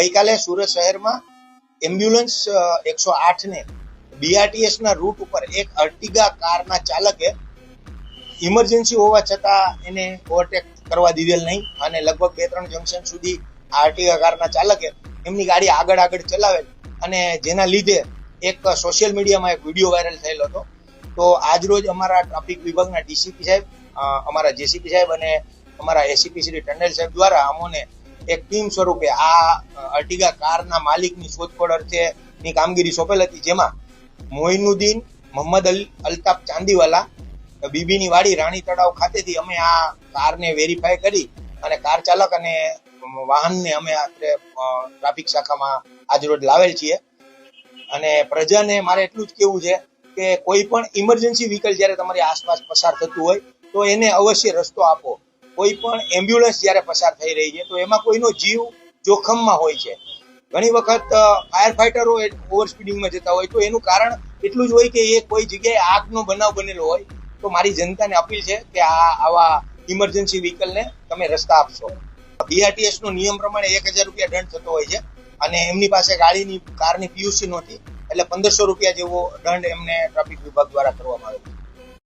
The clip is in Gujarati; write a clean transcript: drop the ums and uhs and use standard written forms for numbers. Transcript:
ગઈકાલે સુરત શહેરમાં એમ્બ્યુલન્સ 108 ને BRTS ના રૂટ ઉપર એક અર્ટિગા કારના ચાલકે ઇમરજન્સી હોવા છતાં એને ઓવરટેક કરવા દીધેલ નહીં અને લગભગ 2-3 જંકશન સુધી આ અર્ટિગા કારના ચાલકે એમની ગાડી આગળ ચલાવેલ અને જેના લીધે એક સોશિયલ મીડિયામાં એક વિડીયો વાયરલ થયેલો હતો. તો આજરોજ અમારા ટ્રાફિક વિભાગના ડીસીપી સાહેબ, અમારા જેસીપી સાહેબ અને અમારા એસીપી શ્રી ટંડેલ સાહેબ દ્વારા અમોને એક ટીમ સ્વરૂપે આ અર્ટિગા કારના માલિકની શોધખોળ અર્થેની કામગીરી સોંપેલ હતી, જેમાં મોઇનુદ્દીન મોહમ્મદ અલ્તાફ ચાંદીવાલા બીબીની વાડી રાણી તળાવ ખાતેથી અમે આ કારને વેરીફાઈ કરી અને કાર ચાલક અને વાહનને અમે ટ્રાફિક શાખામાં આજરોજ લાવેલ છીએ. અને પ્રજાને મારે એટલું જ કેવું છે કે કોઈ પણ ઇમરજન્સી વ્હીકલ જ્યારે તમારી આસપાસ પસાર થતું હોય તો એને અવશ્ય રસ્તો આપો. કોઈ પણ એમ્બ્યુલન્સ જ્યારે પસાર થઈ રહી છે તો એમાં કોઈનો જીવ જોખમમાં હોય છે. ઘણી વખત ફાયર ફાઈટરો ઓવર સ્પીડિંગમાં જતા હોય તો એનું કારણ એટલું જ હોય કે એ કોઈ જગ્યાએ આગનો બનાવ બનેલો હોય. તો મારી જનતાને અપીલ છે કે આવા ઇમરજન્સી વ્હીકલને તમે રસ્તા આપશો. BRTS નો નિયમ પ્રમાણે 1000 રૂપિયા દંડ થતો હોય છે અને એમની પાસે કારની PUC નહોતી એટલે 1500 રૂપિયા જેવો દંડ એમને ટ્રાફિક વિભાગ દ્વારા કરવામાં આવ્યો.